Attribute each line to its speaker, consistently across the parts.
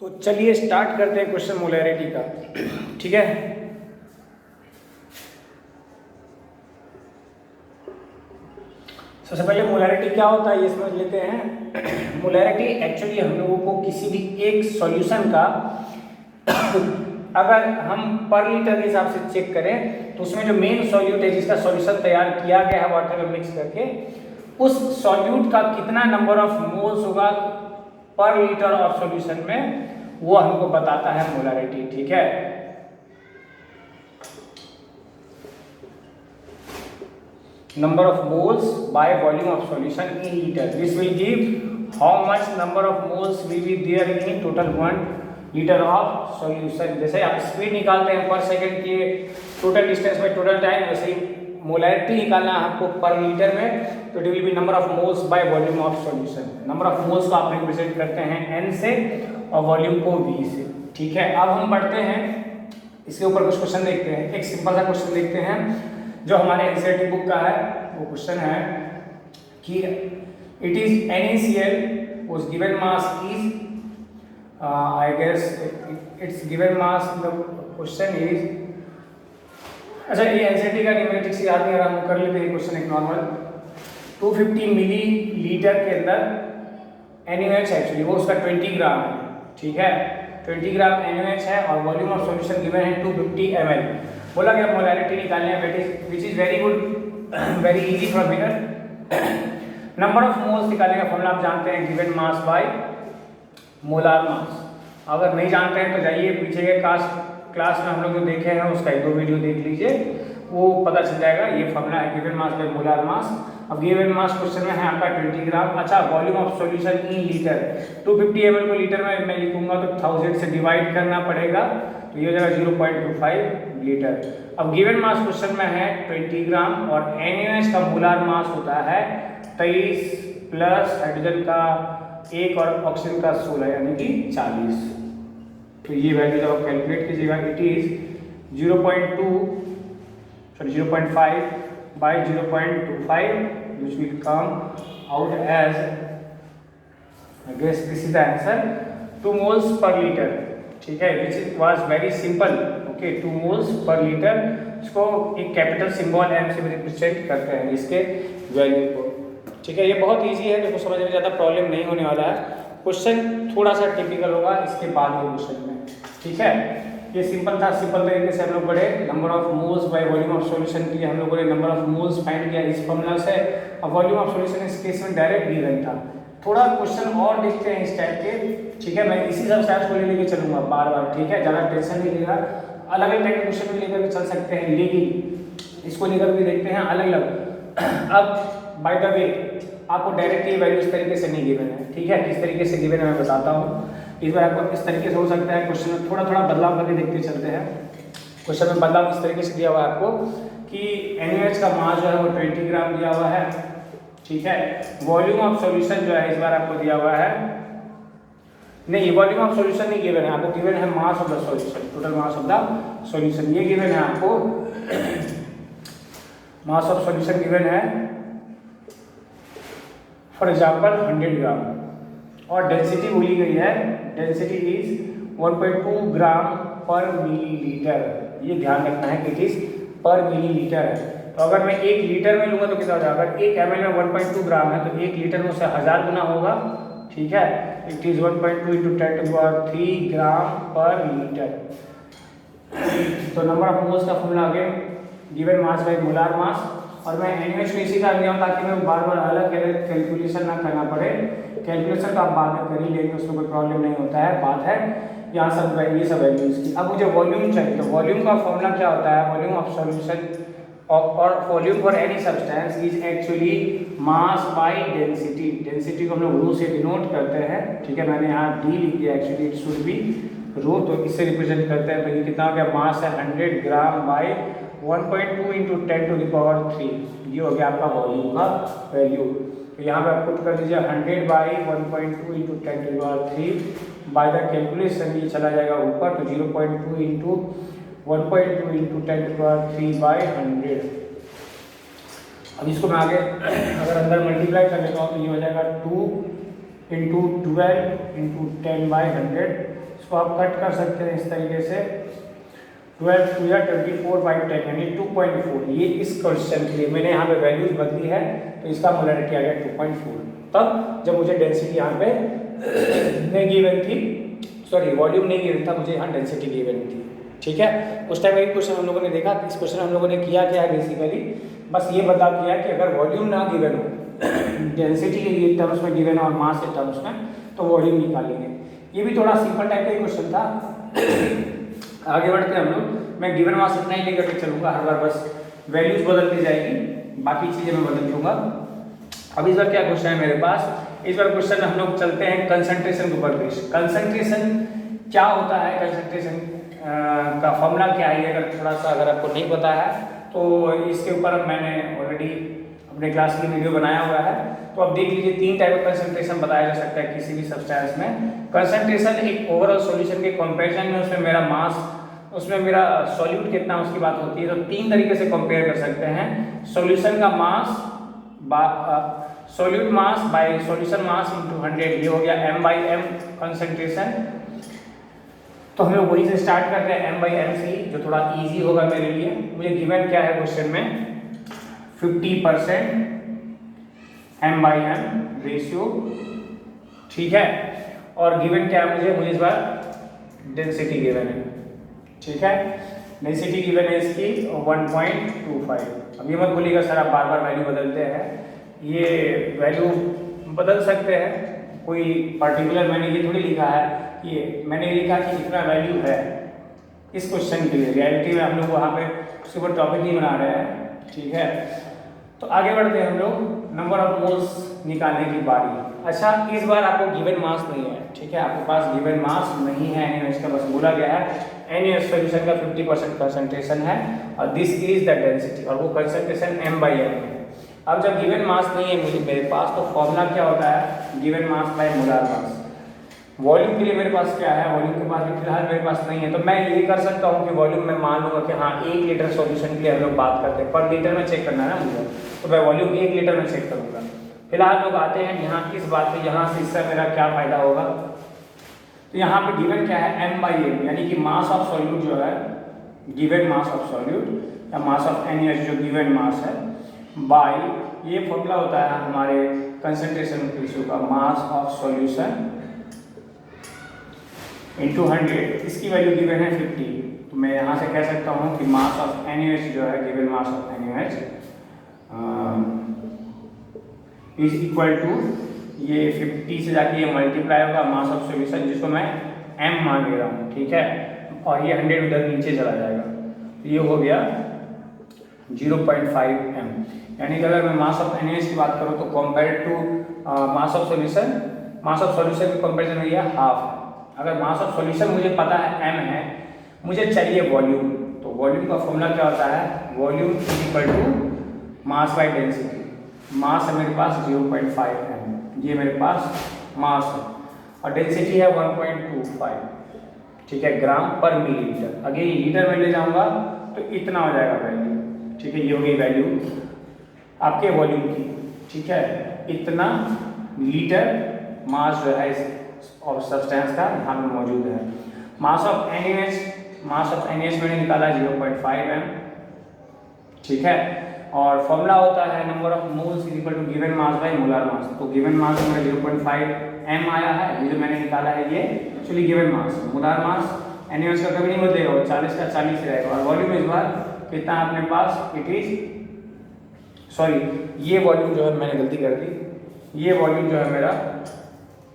Speaker 1: तो चलिए स्टार्ट करते हैं क्वेश्चन मोलैरिटी का। ठीक है, सबसे पहले मोलैरिटी क्या होता है ये समझ लेते हैं। मोलैरिटी एक्चुअली हम लोगों को किसी भी एक सॉल्यूशन का अगर हम पर लीटर के हिसाब से चेक करें तो उसमें जो मेन सॉल्यूट है जिसका सॉल्यूशन तैयार किया गया है वाटर में मिक्स करके, उस सॉल्यूट का कितना नंबर ऑफ मोल्स होगा पर लीटर ऑफ सॉल्यूशन में, वो हमको बताता है मोलैरिटी। ठीक है, number of moles by volume of solution in liter. This will give how much number of moles will be there in total 1 liter of solution. जैसे आप स्पीड निकालते हैं पर सेकंड के टोटल डिस्टेंस में टोटल टाइम, वैसे ही molarity निकालना है आपको पर लीटर में, तो it will be number of moles by volume of solution. Number of moles को आप रिप्रेजेंट करते हैं n से और वॉल्यूम को v से। ठीक है, अब हम बढ़ते हैं इसके ऊपर कुछ क्वेश्चन देखते हैं। एक सिंपल सा क्वेश्चन देखते हैं जो हमारे एनसीईआरटी बुक का है। वो क्वेश्चन है कि it is NaCl whose given mass is I guess its given mass, the question is, अच्छा ये एनसीईआरटी का न्यूमेरिक से याद नहीं आ रहा, हम कर लेते हैं क्वेश्चन एक नॉर्मल। 250 मिलीलीटर के अंदर NaOH एक्चुअली वो उसका 20 ग्राम है। ठीक है, 20 ग्राम NaOH है और वॉल्यूम ऑफ सॉल्यूशन गिवन है 250 ml। बोला गया मोलैरिटी निकालने है which is very good, very easy from here. Number of moles निकालने का फॉर्मूला आप जानते हैं, given mass bye molar mass. अगर नहीं जानते हैं तो जाइए पीछे के क्लास में हम लोग जो देखे हैं उसका एक दो वीडियो देख लीजिए, वो पता चल जाएगा। ये फॉर्मूला है given mass bye molar mass. अब गिवन मास क्वेश्चन में है आपका 20 ग्राम। अच्छा, volume of solution in litre, 250 ml को लीटर में मैं लिखूंगा तो 1000 से डिवाइड करना पड़ेगा, तो ये हो जाएगा 0.25 लीटर। अब गिवन मास क्वेश्चन में है 20 ग्राम और NaOH का मोलार मास होता है 23 प्लस हाइड्रोजन का 1 और ऑक्सीजन का 16 यानी कि 40। तो ये वैल्यू जब आप कैलकुलेट कीजिएगा, it is 0.5 by 0.25 which will come out as, I guess this is the answer, 2 moles per liter। ठीक है, which was very simple। Okay, 2 moles per liter, इसको एक कैपिटल सिंबल m से रिप्रेजेंट करते हैं इसके वैल्यू को। ठीक है, ये बहुत इजी है, देखो समझने में ज़्यादा प्रॉब्लम नहीं होने वाला है। क्वेश्चन थोड़ा सा टिपिकल होगा इसके बाद के क्वेश्चन में। ठीक है, ये सिंपल था, सिंपल तरीके से हम लोग पढ़े। Number of moles by volume of solution के लिए हम लोगों ने नंबर ऑफ मोल्स फाइंड किया इस फॉर्मूला से। अब वॉल्यूम ऑफ सॉल्यूशन इस केस में डायरेक्ट गिवन था। थोड़ा क्वेश्चन और देखते हैं इस टाइप के। ठीक है, मैं इसी सब साइज को लेके चलूंगा बार बार। ठीक है, ज़्यादा टेंशन नहीं लेगा, अलग अलग टाइप के क्वेश्चन भी लेकर चल सकते हैं, लेकिन इसको लेकर भी देखते हैं अलग अलग। अब बाय द वे आपको डायरेक्ट ये वैल्यू इस तरीके से नहीं गिवन है। ठीक है, किस तरीके से गिवन है मैं बताता हूँ। इस बार आपको इस तरीके से हो सकता है, क्वेश्चन में थोड़ा थोड़ा बदलाव करके देखते चलते हैं। क्वेश्चन में बदलाव इस तरीके से दिया हुआ है आपको कि NaOH का मास जो है वो 20 ग्राम दिया हुआ है। ठीक है, वॉल्यूम ऑफ सॉल्यूशन जो है इस बार आपको दिया हुआ है, नहीं वॉल्यूम ऑफ सॉल्यूशन नहीं गिवन है आपको, गिवन है mass of the solution, total mass of the solution. ये गिवन है आपको मास ऑफ सॉल्यूशन गिवन है फॉर एग्जाम्पल 100 ग्राम और डेंसिटी बोली गई है, density is 1.2 gram per millilitre. ये ध्यान रखना है कि इट इज पर मिलीलीटर है। तो अगर मैं 1 लीटर में लूँगा तो कितना हो जाएगा, अगर 1 ml में 1.2 ग्राम है तो 1 लीटर में उससे 1000 गुना होगा। ठीक है, इट इज 1.2 × 10³ ग्राम पर लीटर। तो नंबर ऑफ मोल्स का फॉर्मूला आगे given mass bye molar mass, और मैं NaOH को इसी का दिया हूँ ताकि मैं बार बार अलग कैलकुलेशन ना करना पड़े। कैलकुलेशन तो आप बाद में कर ही लेंगे, उसमें कोई प्रॉब्लम नहीं होता है। बात है यहाँ सब ये सब वैल्यूज की। अब मुझे वॉल्यूम चाहिए, तो वॉल्यूम का फॉर्मूला क्या होता है, वॉल्यूम ऑफ सॉल्यूशन और volume for any substance is actually mass by density. Density को हम लोग रो से डिनोट करते हैं। ठीक है, मैंने यहाँ D लिख दिया, एक्चुअली इट शुड बी रो, तो इससे रिप्रेजेंट करते हैं। तो ये कितना हो गया, मास है 100 ग्राम बाय 1.2 × 10⁻3। ये हो गया आपका वॉल्यूम का वैल्यू। तो यहाँ पे आप पुट कर दीजिए 100 बाई 1.2 × 10⁻3 बाय द कैलकुलेशन, ये चला जाएगा ऊपर, तो 0.2 × 1.2 × 10⁻3 बाय 100। अब इसको मैं आगे अगर अंदर मल्टीप्लाई कर लेता हूँ तो ये हो जाएगा 2 इंटू 12 इंटू 10/100, इसको आप कट कर सकते हैं इस तरीके से, 12 टू या 24/10 यानी 2.4। ये इस क्वेश्चन के लिए मैंने यहाँ पे वैल्यूज बदली है, तो इसका मोलरिटी आ गया 2.4। तब जब मुझे डेंसिटी यहाँ पे नहीं गिवन थी, सॉरी वॉल्यूम नहीं गिवन था, मुझे यहाँ डेंसिटी गिवन थी। ठीक है, उस टाइम एक क्वेश्चन हम लोगों ने देखा, इस क्वेश्चन हम लोगों ने किया क्या है, बेसिकली बस ये बता किया कि अगर वॉल्यूम ना गिवन हो, डेंसिटी के टर्म्स में गिवन और मास के टर्म्स में, तो वॉल्यूम निकालेंगे। ये भी थोड़ा सिंपल टाइप का ही क्वेश्चन था। आगे बढ़ते हैं हम लोग। मैं गिवन मास इतना ही लेकर के चलूँगा, हर बार बस वैल्यूज बदलती जाएगी, बाकी चीज़ें मैं बदल दूँगा। अब इस बार क्या क्वेश्चन है मेरे पास, इस बार क्वेश्चन हम लोग चलते हैं कंसंट्रेशन के ऊपर बेस्ड। कंसंट्रेशन क्या होता है, कंसंट्रेशन का फॉर्मूला क्या है, अगर थोड़ा सा अगर आपको नहीं पता है तो इसके ऊपर मैंने ऑलरेडी अपने क्लास की वीडियो बनाया हुआ है, तो अब देख लीजिए। 3 टाइप का कंसंट्रेशन बताया जा सकता है किसी भी सब्सटेंस में। कंसंट्रेशन एक ओवरऑल सॉल्यूशन के कंपैरिजन में, उसमें मेरा मास, उसमें मेरा सॉल्यूट कितना उसकी बात होती है, तो 3 तरीके से कंपेयर कर सकते हैं। सॉल्यूशन का mass, solute mass by solution mass into 100, ये हो गया m/m कंसंट्रेशन। तो हम लोग वही से स्टार्ट करते हैं m/m से, जो थोड़ा इजी होगा मेरे लिए। मुझे गिवन क्या है क्वेश्चन में, 50% m/m रेशियो, ठीक है। और गिवन क्या है मुझे इस बार डेंसिटी गिवन है, ठीक है। डेंसिटी गिवन है इसकी 1.25। अब ये मत बोलिएगा सर आप बार बार वैल्यू बदलते हैं, ये वैल्यू बदल सकते हैं, कोई पर्टिकुलर मैंने ये थोड़ी लिखा है कि मैंने लिखा कि इतना वैल्यू है इस क्वेश्चन के लिए। रियलिटी में हम लोग वहाँ पे उसके ऊपर टॉपिक नहीं बना रहे हैं, ठीक है। तो आगे बढ़ते हैं हम लोग, नंबर ऑफ मोल्स निकालने की बारी। अच्छा, इस बार आपको गिवन मास नहीं है, ठीक है, आपके पास गिवन मास नहीं है, इसका बस बोला गया है एनी सॉल्यूशन का 50% कंसंट्रेशन है और दिस इज द डेंसिटी, और वो कंसंट्रेशन m/m है। अब जब गिवन मास नहीं है मुझे मेरे पास, तो फॉर्मूला क्या होता है, given mass bye molar mass. Volume के लिए मेरे पास क्या है, वॉल्यूम के पास भी फिलहाल मेरे पास नहीं है, तो मैं ये कर सकता हूँ कि वॉल्यूम में मान लूँगा कि हाँ 1 लीटर सॉल्यूशन के लिए हम लोग बात करते हैं, पर लीटर में चेक करना है ना मुझे, तो मैं वॉल्यूम 1 लीटर में चेक करूँगा। फिलहाल लोग आते हैं यहाँ किस बात पे, यहाँ से इससे मेरा क्या फायदा होगा, तो यहाँ पे गिवन क्या है m/m, यानी कि मास ऑफ सॉल्यूट जो है, गिवन मास ऑफ सॉल्यूट या मास ऑफ NaOH जो गिवन मास है, बाय ये फॉर्मूला होता है हमारे कंसंट्रेशन रेशियो का, मास ऑफ सॉल्यूशन इंटू 100। इसकी वैल्यू गिवन है 50, तो मैं यहाँ से कह सकता हूँ कि मास ऑफ NaOH जो है, given mass of NaOH is equal to, ये 50 से जाके ये मल्टीप्लाई होगा मास ऑफ सॉल्यूशन, जिसको मैं m मान ले रहा हूँ, ठीक है, और ये 100 उधर नीचे चला जाएगा, तो ये हो गया 0.5 m। यानी कि अगर मैं मास ऑफ NaOH की बात करूँ तो compare to mass of solution, mass of solution की कंपेरिजन में यह हाफ। अगर मास ऑफ सॉल्यूशन मुझे पता है m है, मुझे चाहिए वॉल्यूम, तो वॉल्यूम का फॉर्मूला क्या होता है, volume is equal to mass by density. Mass है मेरे पास 0.5 m, ये मेरे पास मास है, और डेंसिटी है 1.25, ठीक है, ग्राम पर मिलीलीटर। अगर ये लीटर में ले जाऊंगा तो इतना हो जाएगा वैल्यू, ठीक है, ये हो गई वैल्यू आपके वॉल्यूम की, ठीक है। इतना लीटर मास जो है इस और सब्सटेंस का यहाँ में मौजूद है। मास ऑफ NaOH मैंने निकाला 0.5 m, ठीक है, और फॉर्मूला होता है number of moles is equal to given mass by molar mass. तो गिवन मास में 0.5 m आया है, ये जो मैंने निकाला है ये actually given mass. Molar mass NaOH का कभी नहीं बदलेगा, 40 का 40 रहेगा, और वॉल्यूम इस बार कितना है अपने पास, इट इज सॉरी, ये वॉल्यूम जो है मैंने गलती कर दी, ये वॉल्यूम जो है मेरा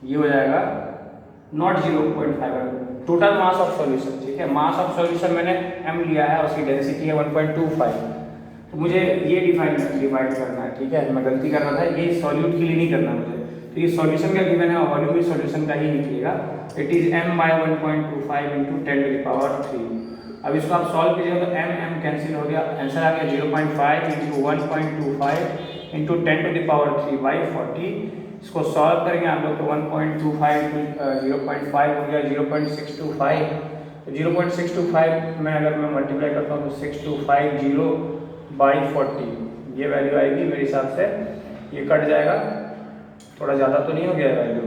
Speaker 1: ये हो जाएगा not 0.5, total mass of solution, ठीक है। मास ऑफ सॉल्यूशन मैंने m लिया है, उसकी डेंसिटी है 1.25, तो मुझे ये डिवाइड करना है, ठीक है, मैं गलती कर रहा था, ये सॉल्यूट के लिए नहीं करना मुझे, तो ये सॉल्यूशन का गिवन है और वॉल्यूम भी सॉल्यूशन का ही निकलेगा। It is m/1.25 into 10⁻3। अब इसको आप सॉल्व कीजिएगा तो m कैंसिल हो गया, आंसर आ गया 0.5 इंटू 1.25 इंटू 10⁻3/40। इसको सॉल्व करेंगे आप लोग तो 1.25 इंटू 0.5 हो गया 0.625, तो 0.625 में अगर मैं मल्टीप्लाई करता हूँ तो 6250/40 ये वैल्यू आएगी मेरे हिसाब से। ये कट जाएगा, थोड़ा ज़्यादा तो नहीं हो गया वैल्यू,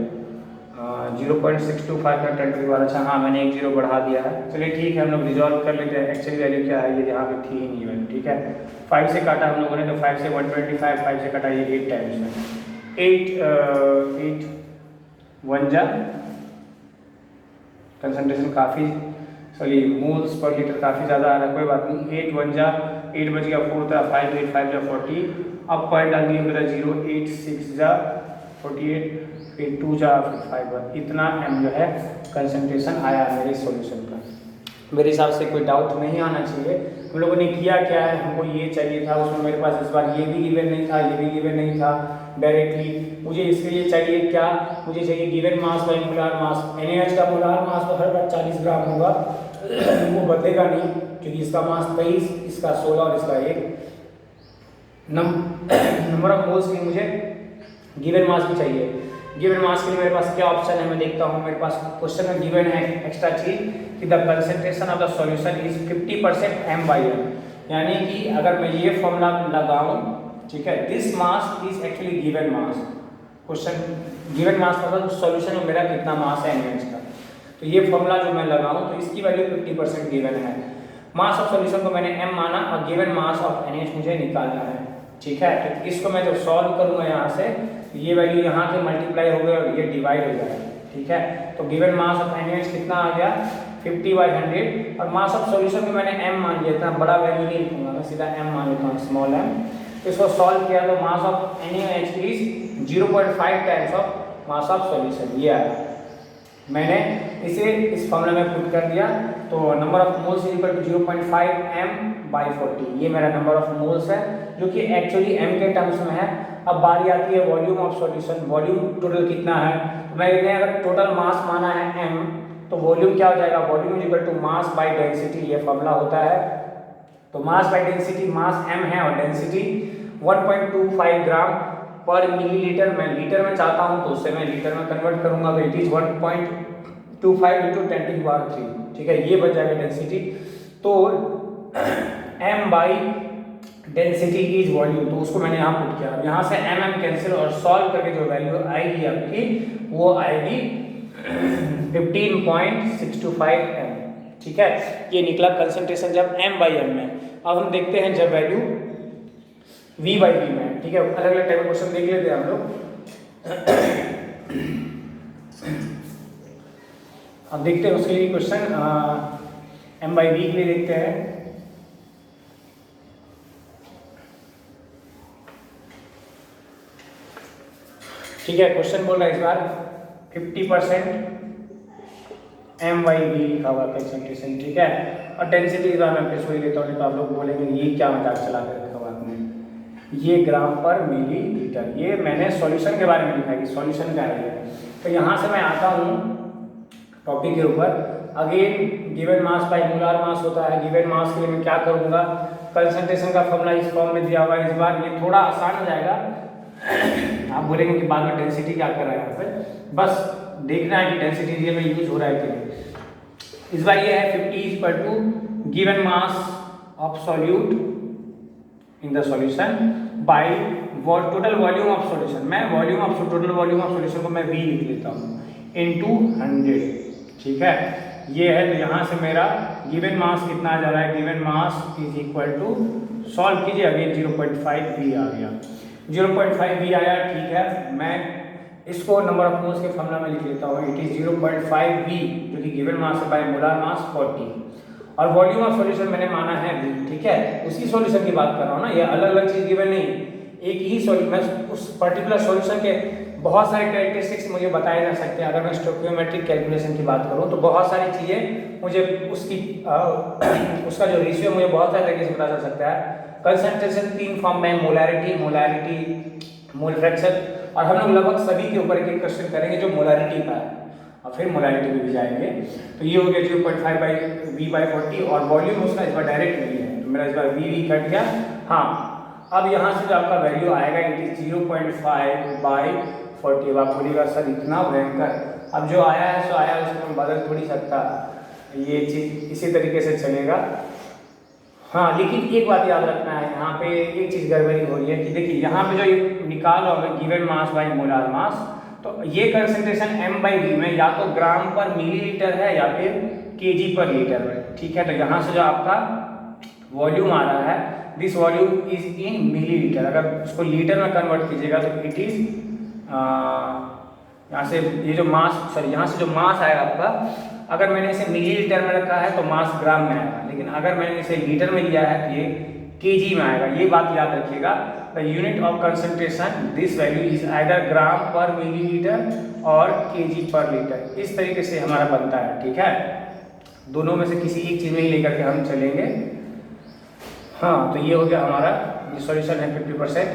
Speaker 1: 0.625 का 10 की बार। अच्छा हाँ, मैंने एक जीरो बढ़ा दिया है। चलिए ठीक है, हम लोग रिजॉल्व कर लेते हैं। एक्चुअली वैल्यू क्या है, ये यहाँ पे थी ही नहीं वैल्यू। ठीक है, 5 से काटा हम लोगों ने, तो 5 से 125, 5 से काटा ये 8 टाइम्स में, 8 1 जा कंसनट्रेशन काफ़ी, सॉरी मोल्स पर लीटर काफ़ी ज़्यादा आ रहा है, कोई बात नहीं। 8 1 जा 8 बज गया 4 था, 5 8 5 जा 40। अब पॉइंट डाल दिए मेरा 0 8 6 जा 48, फिर 2 जा फिर 5 1। इतना m जो है कंसंट्रेशन आया मेरे सॉल्यूशन का। मेरे हिसाब से कोई डाउट नहीं आना चाहिए। हम लोगों ने किया क्या है, हमको ये चाहिए था, उसमें मेरे पास इस बार ये भी गिवन नहीं था, ये भी गिवन नहीं था डायरेक्टली। मुझे इसके लिए चाहिए क्या, मुझे चाहिए given mass by molar mass. NaH का मोलार मास तो हर बार 40 ग्राम होगा, वो बदलेगा नहीं, क्योंकि इसका मास 23, इसका 16 और इसका 1। नंबर ऑफ मोल्स की मुझे गिवन मास भी चाहिए। गिवन मास के लिए मेरे पास क्या ऑप्शन है, मैं देखता हूँ। मेरे पास क्वेश्चन में गिवन है एक्स्ट्रा चीज कि the concentration of the solution is 50% m/m। यानी कि अगर मैं ये फॉर्मूला लगाऊं, ठीक है, this mass is actually given mass. Question given mass मतलब सॉल्यूशन में मेरा कितना मास है NaH का, तो ये फॉर्मूला जो मैं लगाऊं तो इसकी वैल्यू 50% गिवन है। मास ऑफ सॉल्यूशन को मैंने m माना और गिवन मास ऑफ NaH मुझे निकालना है। ठीक है, तो इसको मैं जब सॉल्व करूंगा यहाँ से, ये वैल्यू यहाँ के मल्टीप्लाई हो गया और ये डिवाइड हो जाएगा। ठीक है, तो गिवन मास ऑफ NaH कितना आ गया 50/100, और मास ऑफ सॉल्यूशन को मैंने m मान लिया था, बड़ा वैल्यू नहीं लिखूंगा मैं, सीधा m मान लेता हूँ, स्मॉल m। तो इसको सॉल्व किया तो mass of NaH is 0.5 times of mass of solution, ये आया। मैंने इसे इस फॉर्मूला में पुट कर दिया, तो number of moles is equal to 0.5 m/40। ये मेरा नंबर ऑफ मोल्स है, जो कि एक्चुअली m के टर्म्स में है। अब बारी आती है volume of solution. Volume total कितना है, तो मैंने अगर टोटल मास माना है m, तो वॉल्यूम क्या हो जाएगा, volume is equal to mass by density, ये फॉर्मूला होता है। तो mass by density, mass m है और डेंसिटी 1.25 ग्राम पर मिलीलीटर। मैं लीटर में चाहता हूं तो उससे मैं लीटर में कन्वर्ट करूंगा, तो इट इज 1.25 × 10⁻³ ठीक है, ये बच जाएगा डेंसिटी। तो m by density is volume, तो उसको मैंने यहाँ पुट किया। यहाँ से m कैंसिल और सॉल्व करके जो वैल्यू आएगी आपकी, वो आएगी 15.625 m। ठीक है, ये निकला कंसंट्रेशन जब m/m में। अब हम देखते हैं जब वैल्यू v/v में। ठीक है, अलग अलग टाइप का क्वेश्चन देख लेते हैं हम लोग। अब देखते हैं उसके लिए क्वेश्चन m/v के लिए देखते हैं। ठीक है, क्वेश्चन बोल रहा है इस बार 50% m/v लिखा हुआ कंसंट्रेशन। ठीक है, और डेंसिटी इस बार मैं फिर वही लेता हूँ, तो आप लोग बोलेंगे ये क्या मजाक चला कर रखा हुआ आपने, ये ग्राम पर मिलीलीटर। ये मैंने सॉल्यूशन के बारे में लिखा है कि सॉल्यूशन क्या है। तो यहाँ से मैं आता हूँ टॉपिक के ऊपर। Again given mass bye molar mass होता है। गिवन मास के लिए मैं क्या करूँगा, कंसंट्रेशन का फॉर्मूला इस फॉर्म में दिया हुआ है। इस बार ये थोड़ा आसान हो जाएगा। आप बोलेंगे कि बाद में डेंसिटी क्या कर रहा है यहाँ पे, बस देखना है कि डेंसिटी रियल में यूज हो रहा है कि नहीं। इस बार ये है 50 = given mass of solute in the solution by total volume of solution. मैं टोटल वॉल्यूम ऑफ सॉल्यूशन को मैं v लिख लेता हूँ इनटू 100। ठीक है, ये है। तो यहाँ से मेरा गिवन मास कितना आ जा रहा है, given mass is equal to, solve कीजिए, अगेन 0.5 v आ गया, 0.5 v आया। ठीक है, मैं इसको नंबर ऑफ मोल्स के फॉर्मूला में लिख लेता हूँ। इट इज 0.5 v, जो कि गिवन मास है बाय मोलार मास 40, और वॉल्यूम ऑफ सॉल्यूशन मैंने माना है v। ठीक है, उसी सॉल्यूशन की बात कर रहा हूँ ना, ये अलग अलग चीज गिवन नहीं, एक ही सॉल्यूशन। उस पर्टिकुलर सॉल्यूशन के बहुत सारे कैरेक्टरिस्टिक्स मुझे बताए जा सकते हैं। अगर मैं स्टोइकियोमेट्रिक कैलकुलेशन की बात करूँ तो बहुत सारी चीज़ें मुझे उसकी उसका जो रेशियो मुझे बहुत सारे तरीके से पता चल सकता है। कंसंट्रेशन 3 फॉर्म में, मोलारिटी, मोल फ्रैक्शन, और हम लोग लगभग सभी के ऊपर एक क्वेश्चन करेंगे जो मोलारिटी का है, और फिर मोलारिटी में भी जाएंगे। तो ये हो गया 0.5 v/40, और वॉल्यूम उसका इस बार डायरेक्ट नहीं है, तो मेरा इस बार v कट गया। हाँ, अब यहाँ से जो आपका वैल्यू आएगा इट इज 0.5/40। आप बोलिएगा सर इतना भयंकर, अब जो आया है सो आया, उसको हम बदल थोड़ी सकता, ये चीज़ इसी तरीके से चलेगा। हाँ, लेकिन एक बात याद रखना है, यहाँ पे एक चीज़ गड़बड़ी हो रही है कि देखिए यहाँ पे जो ये निकाल रहा हूँ given mass bye molar mass, तो ये कंसंट्रेशन m/v में या तो ग्राम पर मिलीलीटर है या फिर केजी पर लीटर है, ठीक है। तो यहाँ से जो आपका वॉल्यूम आ रहा है, this volume is in millilitre. अगर उसको लीटर में कन्वर्ट कीजिएगा तो इट इज यहाँ से ये जो मास, सॉरी यहाँ से जो मास आएगा आपका, अगर मैंने इसे मिलीलीटर में रखा है तो मास ग्राम में आएगा, लेकिन अगर मैंने इसे लीटर में लिया है तो ये केजी में आएगा। ये बात याद रखिएगा। The unit of concentration this value is either gram per millilitre और केजी पर लीटर। इस तरीके से हमारा बनता है, ठीक है। दोनों में से किसी एक चीज़ में ही लेकर के हम चलेंगे। हाँ, तो ये हो गया हमारा, ये सॉल्यूशन है 50%।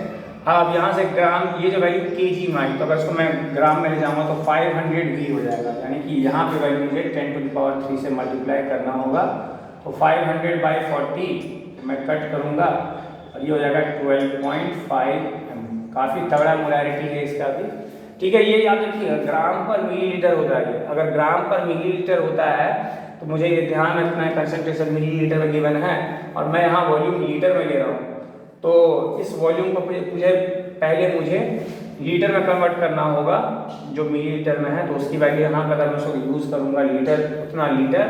Speaker 1: अब यहाँ से ग्राम, ये जो वैल्यू केजी में आई, तो अगर इसको मैं ग्राम में ले जाऊँगा तो 500V हो जाएगा, यानी कि यहाँ पे वैल्यू मुझे 10⁻³ से मल्टीप्लाई करना होगा। तो 500/40 मैं कट करूँगा और ये हो जाएगा 12.5 m। काफ़ी तगड़ा मोलैरिटी है इसका भी, ठीक है। ये याद रखिएगा, ग्राम पर मिलीलीटर होता है। अगर ग्राम पर मिलीलीटर होता है तो मुझे ये ध्यान रखना है कंसंट्रेशन मिलीलीटर में गिवन है और मैं यहाँ वॉल्यूम लीटर में ले रहा हूँ। तो इस वॉल्यूम को पहले मुझे लीटर में कन्वर्ट करना होगा जो मिलीलीटर में है। तो उसकी वैल्यू यहाँ पर अगर मैं उसको यूज़ करूँगा लीटर, उतना लीटर,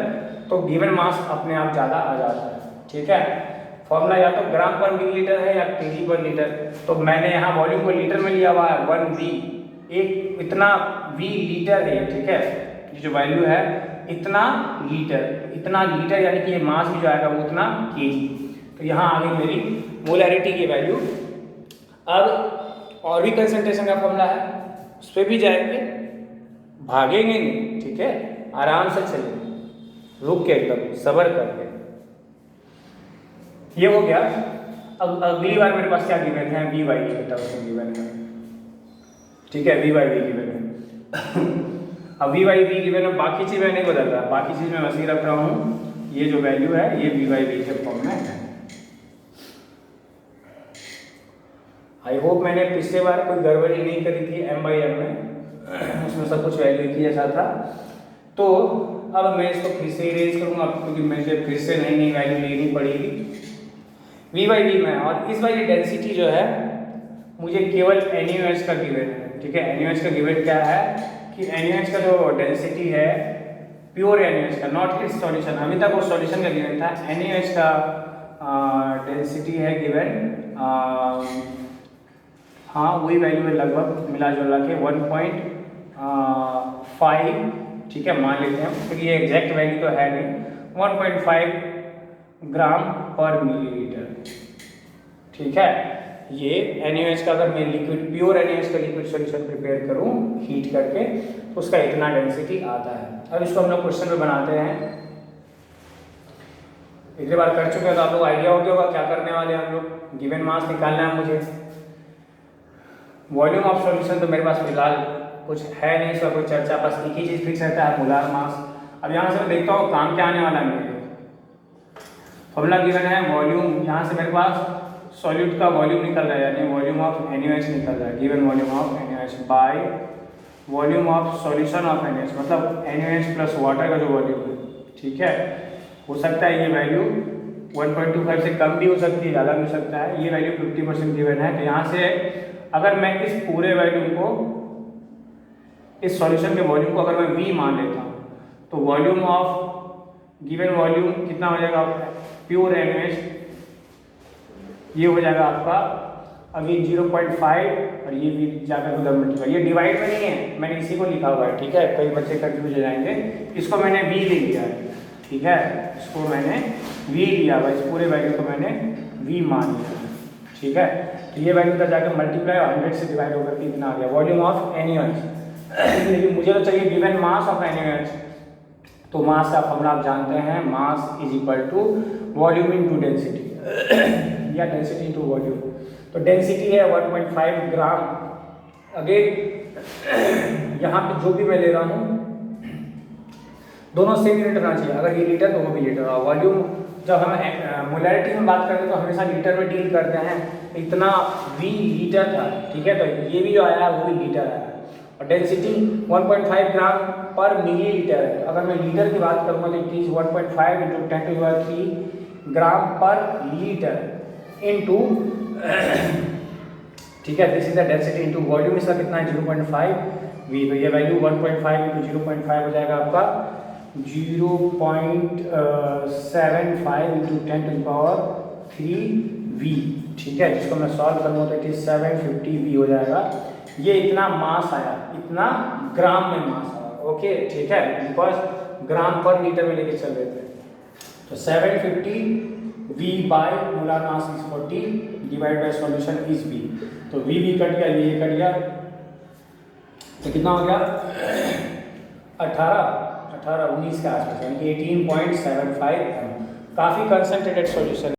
Speaker 1: तो गिवन मास अपने आप ज़्यादा आ जाता है, ठीक है। फॉर्मूला या तो ग्राम पर मिलीलीटर है या केजी पर लीटर। तो मैंने यहाँ वॉल्यूम को लीटर में लिया हुआ है, 1V, एक इतना V लीटर है, ठीक है। ये जो वैल्यू है इतना लीटर यानी कि ये मास भी जो आएगा वो उतना केजी। तो यहाँ आ गई मेरी मोलैरिटी की वैल्यू। अब और भी कंसंट्रेशन का फॉर्मूला है, उस पर भी जाएंगे, भागेंगे नहीं, ठीक है। आराम से चलेंगे, रुक के एकदम सब्र करके। ये हो गया। अब अगली बार मेरे पास क्या गिवन है, V/V के टर्म्स में गिवन है, ठीक है। V/V गिवन है। अब V/V गिवन है, बाकी चीज़ मैं नहीं बदल रहा, बाकी चीज़ मैं वैसे ही रख रहा हूँ। ये जो वैल्यू है ये V/V के फॉर्म में है। आई होप मैंने पिछले बार कोई गड़बड़ी नहीं करी थी m/m में, उसमें सब कुछ वैल्यू एक ही जैसा था। तो अब मैं इसको फिर से इरेज करूँगा क्योंकि मुझे फिर से नई वैल्यू लेनी पड़ेगी V/V में। और इस बार ये डेंसिटी जो है मुझे केवल NaOH का गिवन है, ठीक है। NaOH का गिवन क्या है कि NaOH का जो डेंसिटी है, प्योर NaOH का, नॉट इट्स सॉल्यूशन, अभी तक वो सॉल्यूशन का गिवन था। NaOH का डेंसिटी है गिवन, हाँ वही वैल्यू है लगभग मिला जुला के 1.5, ठीक है, मान लेते हैं क्योंकि ये एग्जैक्ट वैल्यू तो है नहीं। 1.5 ग्राम पर मिलीलीटर, ठीक है। ये NaOH का, अगर मैं लिक्विड, प्योर NaOH का लिक्विड सॉल्यूशन प्रिपेयर करूँ हीट करके, तो उसका इतना डेंसिटी आता है। अब इसको हम लोग क्वेश्चन में बनाते हैं। एक बार कर चुके हैं तो आप लोग आइडिया हो गया होगा क्या करने वाले हैं हम लोग। गिवन मास निकालना है मुझे। वॉल्यूम ऑफ सॉल्यूशन तो मेरे पास फिलहाल कुछ है नहीं, इसका कोई चर्चा, बस एक ही चीज़ फिक्स रहता है, मोलार मास। अब यहाँ से मैं देखता हूँ काम क्या आने वाला है मेरे। फॉर्मूला गिवन है वॉल्यूम, यहाँ से मेरे पास सॉल्यूट का वॉल्यूम निकल रहा है, यानी वॉल्यूम ऑफ NaOH निकल रहा है। Given volume of NaOH by volume of solution of NaOH, मतलब NaOH प्लस वाटर का जो वॉल्यूम है, ठीक है। हो सकता है ये वैल्यू 1.25 से कम भी हो सकती है, ज़्यादा भी हो सकता है। ये वैल्यू 50% गिवन है। तो यहाँ से अगर मैं इस पूरे वैल्यू को, इस सॉल्यूशन के वॉल्यूम को अगर मैं V मान लेता हूँ, तो वॉल्यूम ऑफ गिवन वॉल्यूम कितना हो जाएगा प्योर NaOH, ये हो जाएगा आपका अभी 0.5 और ये भी जाकर उधर मल्टीप्लाई। ये डिवाइड में नहीं है, मैंने इसी को लिखा हुआ है, ठीक है। कई बच्चे कंफ्यूज हो जाएंगे। इसको मैंने V ले लिया है, ठीक है। इसको मैंने V लिया हुआ, इस पूरे वैल्यू को मैंने V मान लिया, ठीक है। तो ये वैल्यू का जाकर मल्टीप्लाई 100 से डिवाइड होकर के इतना आ गया वॉल्यूम ऑफ NaOH। लेकिन मुझे तो चाहिए गिवन मास ऑफ NaOH। तो मास का फॉर्मूला आप जानते हैं, mass is equal to volume into density या डेंसिटी इनटू वॉल्यूम। तो डेंसिटी है 1.5 ग्राम। अगेन यहाँ पे जो भी मैं ले रहा हूँ दोनों सेम यूनिट होना चाहिए। अगर ये लीटर तो वो भी लीटर। और वॉल्यूम जब हम मोलैरिटी में बात करते हैं तो हमेशा लीटर में डील करते हैं। इतना V लीटर था, ठीक है। तो ये भी जो आया है वो भी लीटर आया। और डेंसिटी 1.5 ग्राम पर मिलीलीटर है। अगर मैं लीटर की बात करूँगा तो इट इज 1.5 इंटू 10⁻³ ग्राम पर लीटर इंटू, ठीक है, this is the density into volume. इसका कितना है 0.5 वी। तो ये वैल्यू 1.5 इंटू 0.5 हो जाएगा आपका 0.75 इंटू 10⁻³ ठीक है, जिसको मैं सॉल्व करूँगा तो इट इज 750 वी हो जाएगा। ये इतना मास आया, इतना ग्राम में मास आया। ओके ठीक है, बिकॉज ग्राम पर लीटर में लेके चल रहे थे। तो 750 V bye molar mass is 40 divide by solution is V। तो V कट गया, ये कट गया, तो कितना हो गया 19 के आसपास, यानी कि 18.75 काफ़ी कंसंट्रेटेड सॉल्यूशन।